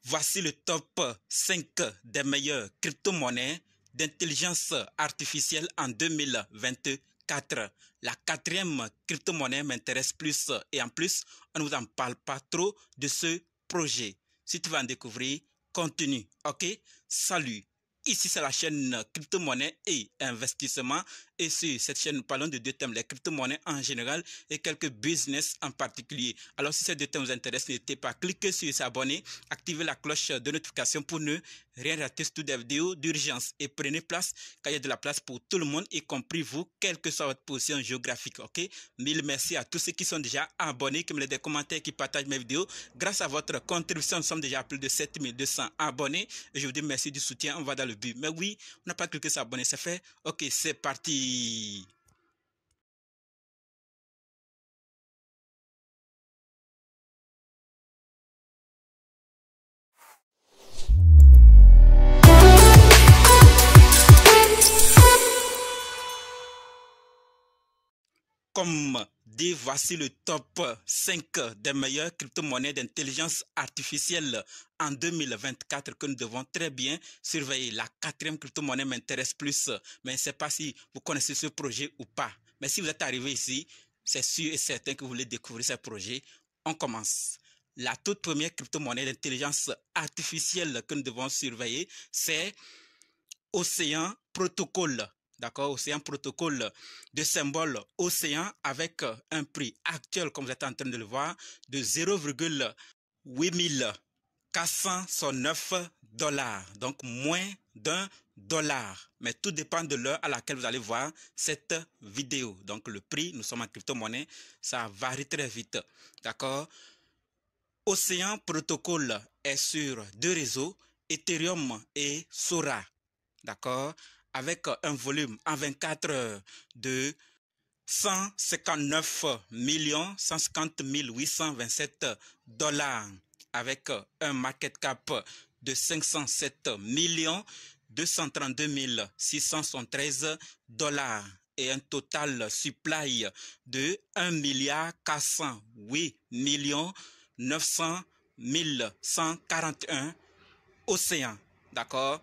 Voici le top 5 des meilleures crypto-monnaies d'intelligence artificielle en 2024. La quatrième crypto-monnaie m'intéresse plus et en plus, on ne vous en parle pas trop de ce projet. Si tu veux en découvrir, continue, ok? Salut! Ici, c'est la chaîne crypto-monnaie et investissement. Et sur cette chaîne, nous parlons de deux thèmes, les crypto-monnaies en général et quelques business en particulier. Alors, si ces deux thèmes vous intéressent, n'hésitez pas à cliquer sur s'abonner, activer la cloche de notification pour ne rien rater sur toutes des vidéos d'urgence. Et prenez place, car il y a de la place pour tout le monde, y compris vous, quelle que soit votre position géographique, ok? Mille merci à tous ceux qui sont déjà abonnés, qui me laissent des commentaires, qui partagent mes vidéos. Grâce à votre contribution, nous sommes déjà à plus de 7200 abonnés. Et je vous dis merci du soutien, on va dans le but. Mais oui, on n'a pas cliqué sur abonner, c'est fait. Ok, c'est parti. Comme dit, voici le top 5 des meilleures crypto-monnaies d'intelligence artificielle en 2024 que nous devons très bien surveiller. La quatrième crypto-monnaie m'intéresse plus, mais je ne sais pas si vous connaissez ce projet ou pas. Mais si vous êtes arrivé ici, c'est sûr et certain que vous voulez découvrir ce projet. On commence. La toute première crypto-monnaie d'intelligence artificielle que nous devons surveiller, c'est Océan Protocol. D'accord, Océan Protocol de symbole Océan avec un prix actuel, comme vous êtes en train de le voir, de 0,8409 $. Donc moins d'1 $. Mais tout dépend de l'heure à laquelle vous allez voir cette vidéo. Donc le prix, nous sommes en crypto-monnaie, ça varie très vite. D'accord. Océan Protocol est sur deux réseaux, Ethereum et Sora. D'accord, avec un volume en 24 heures de 159 150 827 $, avec un market cap de 507 232 673 $, et un total supply de 1,408 900 141 océans. D'accord.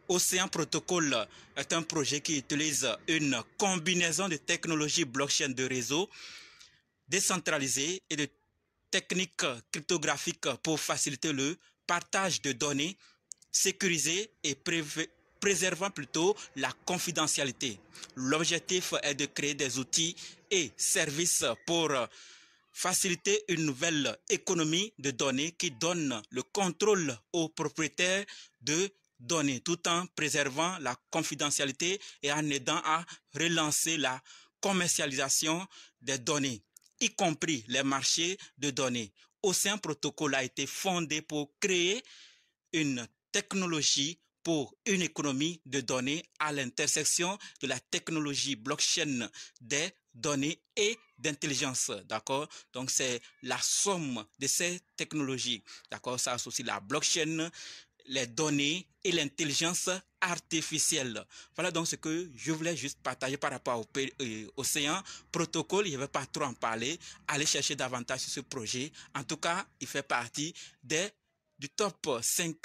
Océan Protocol est un projet qui utilise une combinaison de technologies blockchain de réseau décentralisées et de techniques cryptographiques pour faciliter le partage de données sécurisées et préservant plutôt la confidentialité. L'objectif est de créer des outils et services pour faciliter une nouvelle économie de données qui donne le contrôle aux propriétaires de données tout en préservant la confidentialité et en aidant à relancer la commercialisation des données, y compris les marchés de données. Océan Protocol a été fondé pour créer une technologie pour une économie de données à l'intersection de la technologie blockchain des données et d'intelligence, d'accord? Donc, c'est la somme de ces technologies, d'accord? Ça associe la blockchain, les données et l'intelligence artificielle. Voilà donc ce que je voulais juste partager par rapport au Océan Protocol. Je ne vais pas trop en parler. Allez chercher davantage sur ce projet. En tout cas, il fait partie du top 5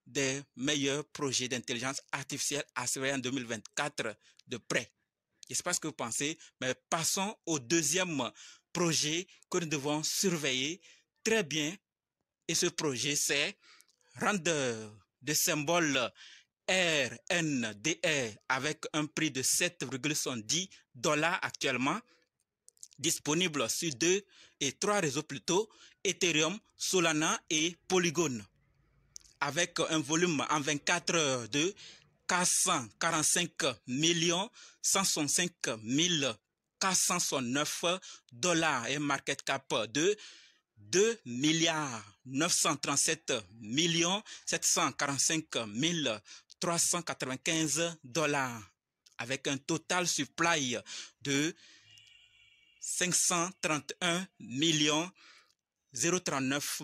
des meilleurs projets d'intelligence artificielle à surveiller en 2024 de près. Je ne sais pas ce que vous pensez, mais passons au deuxième projet que nous devons surveiller très bien. Et ce projet, c'est Randr de symbole RNDR avec un prix de 7,70 $ actuellement, disponible sur 2 et 3 réseaux plutôt, Ethereum, Solana et Polygon, avec un volume en 24 heures de 445 165 469 $ et market cap de 2 937 745 395 $, avec un total supply de 531 039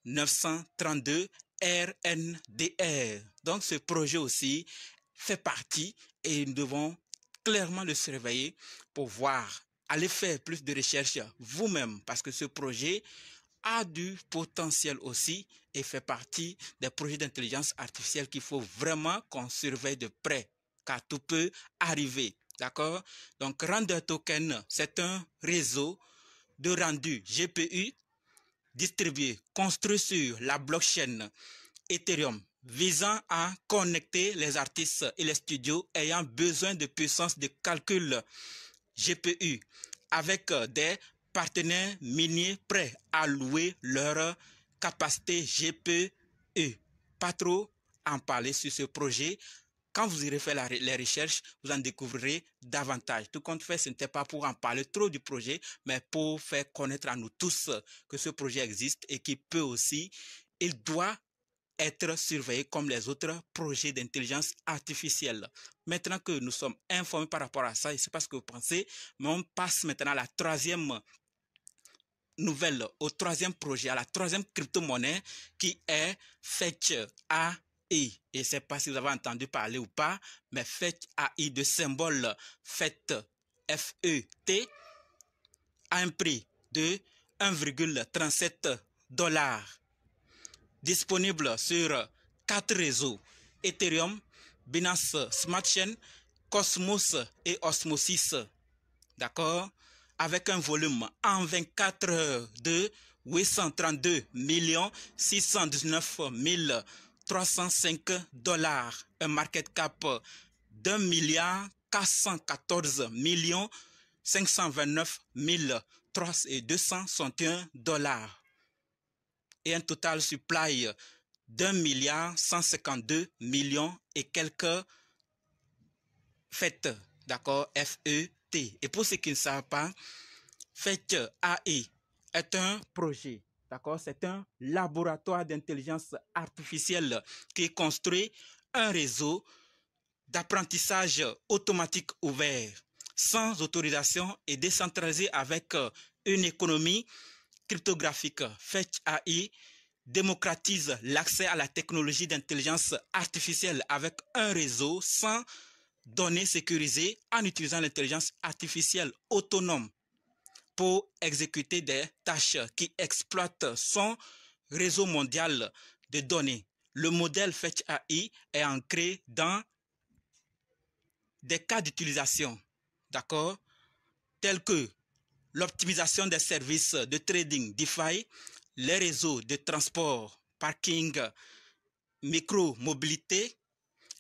932 RNDR. Donc ce projet aussi fait partie et nous devons clairement le surveiller pour voir, aller faire plus de recherches vous-même, parce que ce projet a du potentiel aussi et fait partie des projets d'intelligence artificielle qu'il faut vraiment qu'on surveille de près, car tout peut arriver. D'accord? Donc, Render Token, c'est un réseau de rendu GPU distribué, construit sur la blockchain Ethereum, visant à connecter les artistes et les studios ayant besoin de puissance de calcul GPU avec des partenaires miniers prêts à louer leur capacité GPU. Pas trop en parler sur ce projet. Quand vous irez faire les recherches, vous en découvrirez davantage. Tout compte fait, ce n'était pas pour en parler trop du projet, mais pour faire connaître à nous tous que ce projet existe et qu'il peut aussi, il doit être surveillé comme les autres projets d'intelligence artificielle. Maintenant que nous sommes informés par rapport à ça, je ne sais pas ce que vous pensez, mais on passe maintenant à la troisième nouvelle, au troisième projet, à la troisième crypto-monnaie qui est Fetch AI. Et je ne sais pas si vous avez entendu parler ou pas, mais Fetch AI de symbole FET, F-E-T, a un prix de 1,37 $. Disponible sur 4 réseaux, Ethereum, Binance Smart Chain, Cosmos et Osmosis. D'accord? Avec un volume en 24 heures de 832 619 305 $, un market cap d'1 milliard 414 529 261 $. Et un total supply d'1 milliard 152 millions et quelques fêtes, d'accord, FET. Et pour ceux qui ne savent pas, Fetch AI est un projet, d'accord, c'est un laboratoire d'intelligence artificielle qui construit un réseau d'apprentissage automatique ouvert, sans autorisation et décentralisé avec une économie cryptographique. Fetch AI démocratise l'accès à la technologie d'intelligence artificielle avec un réseau sans données sécurisées en utilisant l'intelligence artificielle autonome pour exécuter des tâches qui exploitent son réseau mondial de données. Le modèle Fetch AI est ancré dans des cas d'utilisation, d'accord, tels que l'optimisation des services de trading DeFi, les réseaux de transport, parking, micro-mobilité,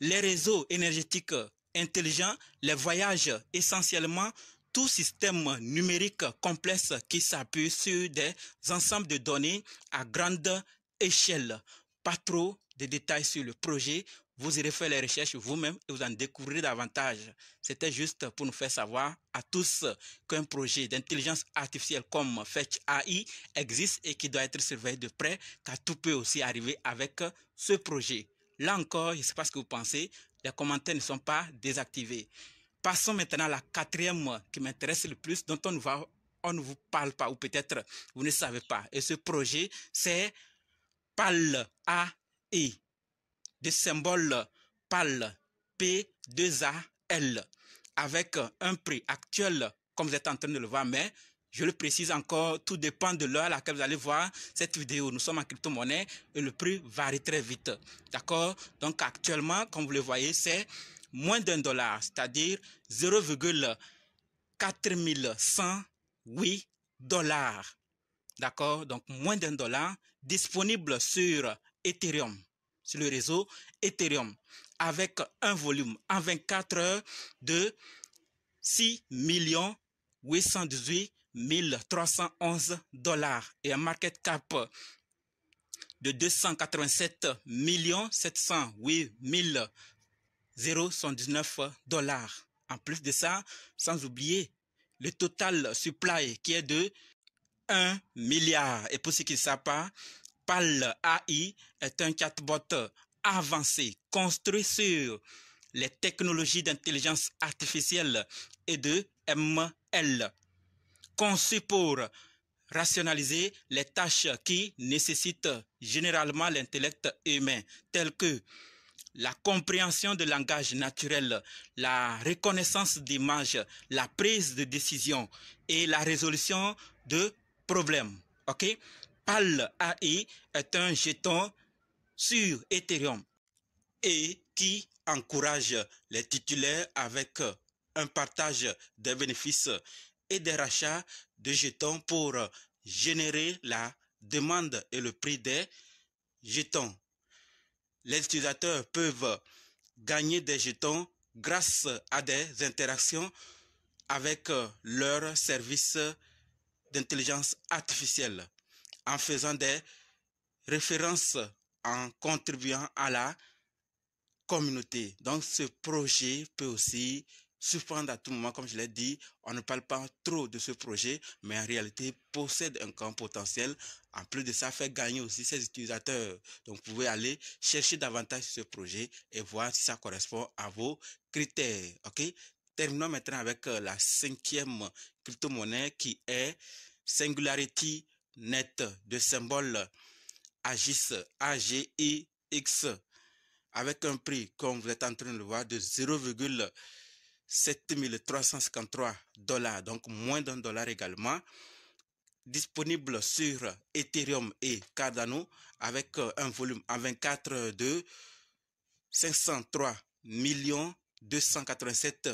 les réseaux énergétiques intelligents, les voyages, essentiellement tout système numérique complexe qui s'appuie sur des ensembles de données à grande échelle. Pas trop de détails sur le projet. Vous irez faire les recherches vous-même et vous en découvrirez davantage. C'était juste pour nous faire savoir à tous qu'un projet d'intelligence artificielle comme Fetch AI existe et qui doit être surveillé de près, car tout peut aussi arriver avec ce projet. Là encore, je ne sais pas ce que vous pensez, les commentaires ne sont pas désactivés. Passons maintenant à la quatrième qui m'intéresse le plus, dont on ne vous parle pas, ou peut-être vous ne savez pas. Et ce projet, c'est PAL AI, de symbole PAL, P2AL, avec un prix actuel, comme vous êtes en train de le voir, mais je le précise encore, tout dépend de l'heure à laquelle vous allez voir cette vidéo. Nous sommes en crypto-monnaie et le prix varie très vite. D'accord? Donc actuellement, comme vous le voyez, c'est moins d'1 $, c'est-à-dire 0,4108 $. D'accord? Donc moins d'1 $, disponible sur Ethereum, sur le réseau Ethereum, avec un volume en 24 heures de 6 818 311 $ et un market cap de 287 708 019 $. En plus de ça, sans oublier le total supply qui est de 1 milliard. Et pour ceux qui ne savent pas, PAL AI est un chatbot avancé construit sur les technologies d'intelligence artificielle et de ML, conçu pour rationaliser les tâches qui nécessitent généralement l'intellect humain, telles que la compréhension de langage naturel, la reconnaissance d'images, la prise de décision et la résolution de problèmes. OK? PAL AI est un jeton sur Ethereum et qui encourage les titulaires avec un partage des bénéfices et des rachats de jetons pour générer la demande et le prix des jetons. Les utilisateurs peuvent gagner des jetons grâce à des interactions avec leurs services d'intelligence artificielle, en faisant des références, en contribuant à la communauté. Donc ce projet peut aussi surprendre à tout moment, comme je l'ai dit. On ne parle pas trop de ce projet, mais en réalité possède un grand potentiel. En plus de ça, fait gagner aussi ses utilisateurs. Donc vous pouvez aller chercher davantage sur ce projet et voir si ça correspond à vos critères. Ok? Terminons maintenant avec la 5e crypto-monnaie qui est Singularity Net, de symbole AGIX, AGIX, avec un prix, comme vous êtes en train de le voir, de 0,7353 $, donc moins d'$1 également, disponible sur Ethereum et Cardano, avec un volume en 24 heures de 503 287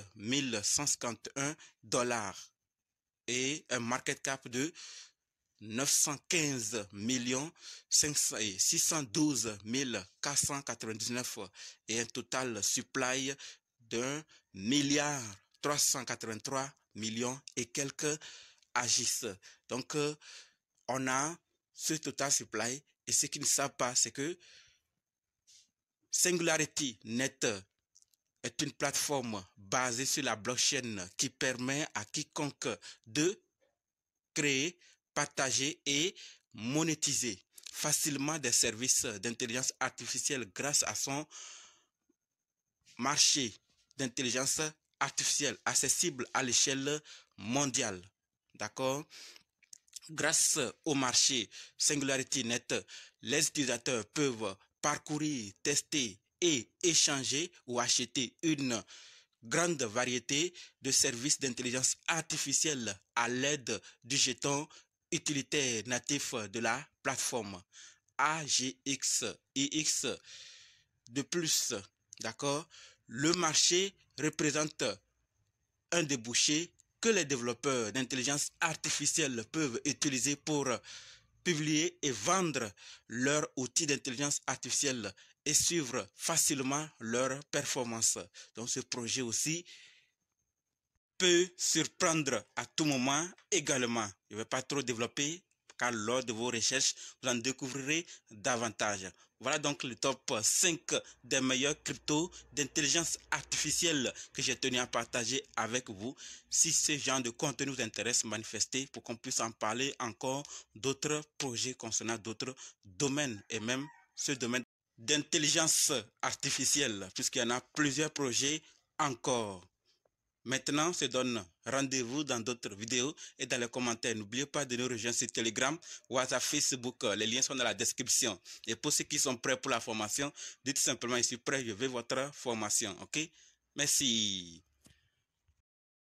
151 $ et un market cap de 915 612 499 et un total supply d'1,383 milliard et quelques AGIX. Donc, on a ce total supply, et ce qu'ils ne savent pas, c'est que Singularity Net est une plateforme basée sur la blockchain qui permet à quiconque de créer, partager et monétiser facilement des services d'intelligence artificielle grâce à son marché d'intelligence artificielle accessible à l'échelle mondiale. D'accord? Grâce au marché Singularity Net, les utilisateurs peuvent parcourir, tester et échanger ou acheter une grande variété de services d'intelligence artificielle à l'aide du jeton utilitaire natif de la plateforme AGX. De plus, d'accord, le marché représente un débouché que les développeurs d'intelligence artificielle peuvent utiliser pour publier et vendre leurs outils d'intelligence artificielle et suivre facilement leurs performances. Donc ce projet aussi peut surprendre à tout moment également. Je ne vais pas trop développer car lors de vos recherches, vous en découvrirez davantage. Voilà donc le top 5 des meilleurs cryptos d'intelligence artificielle que j'ai tenu à partager avec vous. Si ce genre de contenu vous intéresse, manifestez pour qu'on puisse en parler encore d'autres projets concernant d'autres domaines et même ce domaine d'intelligence artificielle, puisqu'il y en a plusieurs projets encore. Maintenant, on se donne rendez-vous dans d'autres vidéos et dans les commentaires. N'oubliez pas de nous rejoindre sur Telegram, WhatsApp, Facebook. Les liens sont dans la description. Et pour ceux qui sont prêts pour la formation, dites simplement, je suis prêt, je veux votre formation. OK? Merci.